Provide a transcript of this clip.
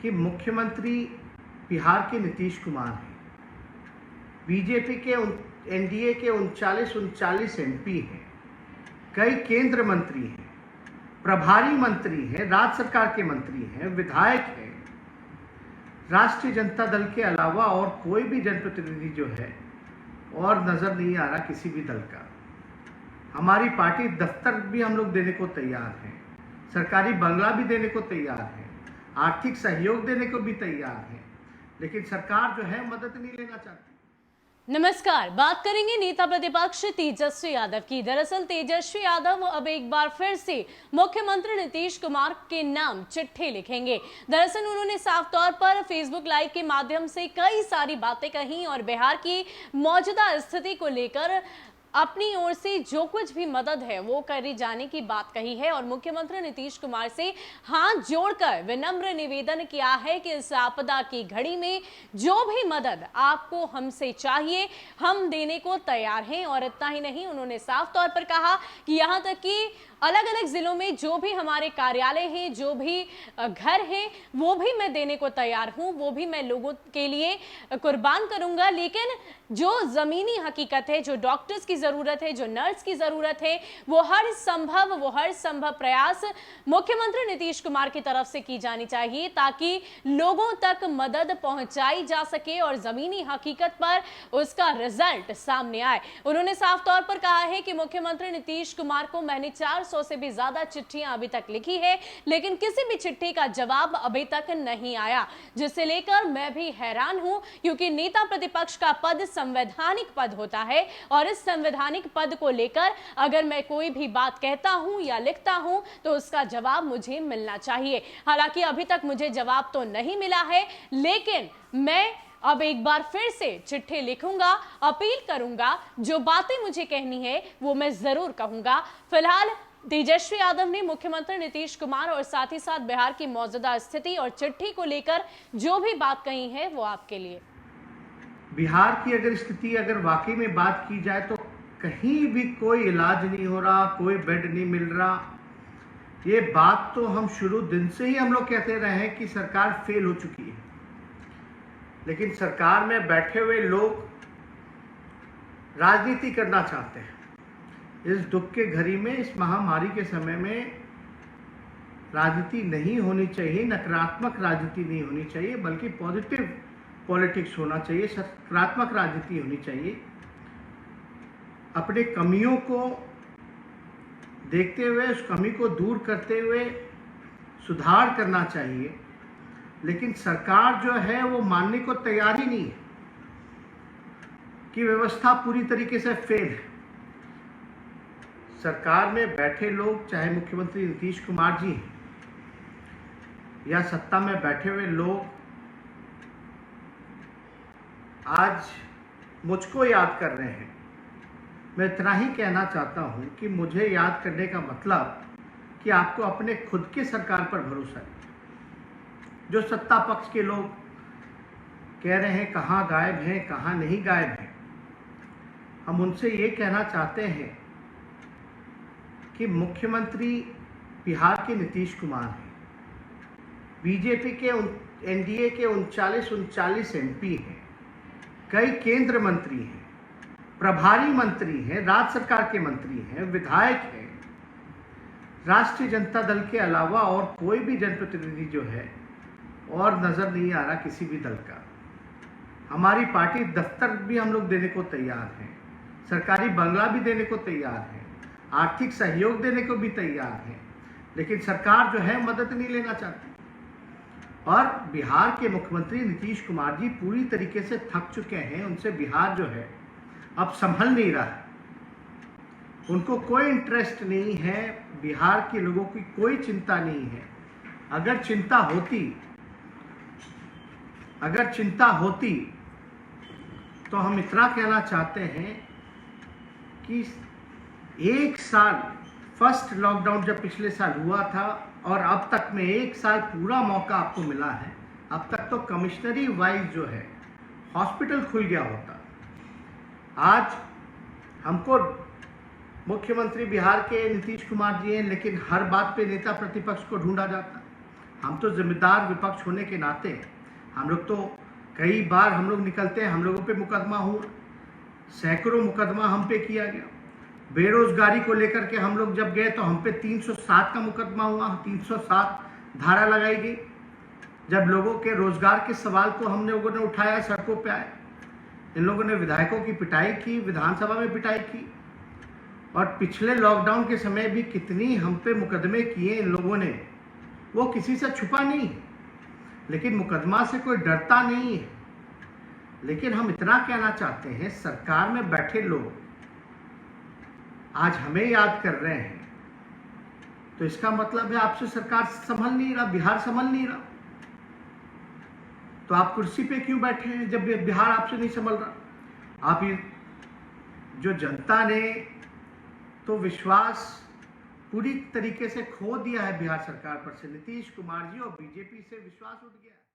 कि मुख्यमंत्री बिहार के नीतीश कुमार हैं। बीजेपी के एनडीए के 39 एमपी हैं, कई केंद्र मंत्री हैं, प्रभारी मंत्री हैं, राज्य सरकार के मंत्री हैं, विधायक हैं। राष्ट्रीय जनता दल के अलावा और कोई भी जनप्रतिनिधि जो है और नजर नहीं आ रहा किसी भी दल का। हमारी पार्टी दफ्तर भी हम लोग देने को तैयार हैं, सरकारी बंगला भी देने को तैयार है, आर्थिक सहयोग देने को भी तैयार है, लेकिन सरकार जो है मदद नहीं लेना चाहती। नमस्कार, बात करेंगे नेता प्रतिपक्ष तेजस्वी यादव की। दरअसल तेजस्वी यादव अब एक बार फिर से मुख्यमंत्री नीतीश कुमार के नाम चिट्ठी लिखेंगे। दरअसल उन्होंने साफ तौर पर फेसबुक लाइव के माध्यम से कई सारी बातें कही और बिहार की मौजूदा स्थिति को लेकर अपनी ओर से जो कुछ भी मदद है वो करी जाने की बात कही है और मुख्यमंत्री नीतीश कुमार से हाथ जोड़कर विनम्र निवेदन किया है कि इस आपदा की घड़ी में जो भी मदद आपको हमसे चाहिए हम देने को तैयार हैं। और इतना ही नहीं, उन्होंने साफ तौर पर कहा कि यहाँ तक कि अलग अलग जिलों में जो भी हमारे कार्यालय हैं, जो भी घर हैं, वो भी मैं देने को तैयार हूं, वो भी मैं लोगों के लिए कुर्बान करूंगा। लेकिन जो जमीनी हकीकत है, जो डॉक्टर्स की जरूरत है, जो नर्स की जरूरत है, वो हर संभव प्रयास मुख्यमंत्री नीतीश कुमार की तरफ से की जानी चाहिए ताकि लोगों तक मदद पहुंचाई जा सके और जमीनी हकीकत पर उसका रिजल्ट सामने आए। उन्होंने साफ तौर पर कहा है कि मुख्यमंत्री नीतीश कुमार को मैंने 400 से भी ज्यादा चिट्ठियां अभी तक लिखी है, लेकिन किसी भी चिट्ठी का जवाब अभी तक नहीं आया, जिसे लेकर मैं भी हैरान हूं, क्योंकि नेता प्रतिपक्ष का पद संवैधानिक पद होता है और इस संवैधानिक पद को लेकर अगर मैं कोई भी बात कहता हूं या लिखता हूं तो उसका जवाब मुझे मिलना चाहिए। हालांकि अभी तक मुझे जवाब तो नहीं मिला है, लेकिन मैं अब एक बार फिर से चिट्ठी लिखूंगा, अपील करूंगा, जो बातें मुझे कहनी है वो मैं जरूर कहूंगा। फिलहाल तेजस्वी यादव ने मुख्यमंत्री नीतीश कुमार और साथ ही साथ बिहार की मौजूदा स्थिति और चिट्ठी को लेकर जो भी बात कही है वो आपके लिए। बिहार की अगर स्थिति अगर वाकई में बात की जाए तो कहीं भी कोई इलाज नहीं हो रहा, कोई बेड नहीं मिल रहा। ये बात तो हम शुरू दिन से ही हम लोग कहते रहे हैं कि सरकार फेल हो चुकी है, लेकिन सरकार में बैठे हुए लोग राजनीति करना चाहते हैं। इस दुख के घड़ी में, इस महामारी के समय में राजनीति नहीं होनी चाहिए, नकारात्मक राजनीति नहीं होनी चाहिए, बल्कि पॉजिटिव पॉलिटिक्स होना चाहिए, सकारात्मक राजनीति होनी चाहिए। अपने कमियों को देखते हुए, उस कमी को दूर करते हुए सुधार करना चाहिए, लेकिन सरकार जो है वो मानने को तैयार ही नहीं है कि व्यवस्था पूरी तरीके से फेल है। सरकार में बैठे लोग, चाहे मुख्यमंत्री नीतीश कुमार जी हैं या सत्ता में बैठे हुए लोग, आज मुझको याद कर रहे हैं। मैं इतना ही कहना चाहता हूं कि मुझे याद करने का मतलब कि आपको अपने खुद के सरकार पर भरोसा है। जो सत्ता पक्ष के लोग कह रहे हैं कहाँ गायब हैं, कहाँ नहीं गायब हैं, हम उनसे ये कहना चाहते हैं कि मुख्यमंत्री बिहार के नीतीश कुमार हैं। बीजेपी के एनडीए के 39 एमपी हैं, कई केंद्र मंत्री हैं, प्रभारी मंत्री हैं, राज्य सरकार के मंत्री हैं, विधायक हैं। राष्ट्रीय जनता दल के अलावा और कोई भी जनप्रतिनिधि जो है और नजर नहीं आ रहा किसी भी दल का। हमारी पार्टी दफ्तर भी हम लोग देने को तैयार हैं, सरकारी बंगला भी देने को तैयार है, आर्थिक सहयोग देने को भी तैयार है, लेकिन सरकार जो है मदद नहीं लेना चाहती। और बिहार के मुख्यमंत्री नीतीश कुमार जी पूरी तरीके से थक चुके हैं। उनसे बिहार जो है अब संभल नहीं रहा है। उनको कोई इंटरेस्ट नहीं है, बिहार के लोगों की कोई चिंता नहीं है। अगर चिंता होती तो हम इतना कहना चाहते हैं कि एक साल, फर्स्ट लॉकडाउन जब पिछले साल हुआ था और अब तक में एक साल पूरा मौका आपको मिला है। अब तक तो कमिश्नरी वाइज जो है हॉस्पिटल खुल गया होता। आज हमको मुख्यमंत्री बिहार के नीतीश कुमार जी हैं, लेकिन हर बात पे नेता प्रतिपक्ष को ढूंढा जाता। हम तो जिम्मेदार विपक्ष होने के नाते हम लोग तो कई बार हम लोग निकलते हैं, हम लोगों पे मुकदमा हुआ, सैकड़ों मुकदमा हम पे किया गया। बेरोजगारी को लेकर के हम लोग जब गए तो हम पे 307 का मुकदमा हुआ, 307 धारा लगाई गई। जब लोगों के रोजगार के सवाल को हम लोगों ने उठाया, सड़कों पे आए, इन लोगों ने विधायकों की पिटाई की, विधानसभा में पिटाई की। और पिछले लॉकडाउन के समय भी कितनी हम पे मुकदमे किए इन लोगों ने, वो किसी से छुपा नहीं है। लेकिन मुकदमा से कोई डरता नहीं है। लेकिन हम इतना कहना चाहते हैं, सरकार में बैठे लोग आज हमें याद कर रहे हैं, तो इसका मतलब है आपसे सरकार संभल नहीं रहा, बिहार संभल नहीं रहा। तो आप कुर्सी पे क्यों बैठे हैं जब बिहार आपसे नहीं संभल रहा? आप जो जनता ने तो विश्वास पूरी तरीके से खो दिया है बिहार सरकार पर से, नीतीश कुमार जी और बीजेपी से विश्वास उठ गया।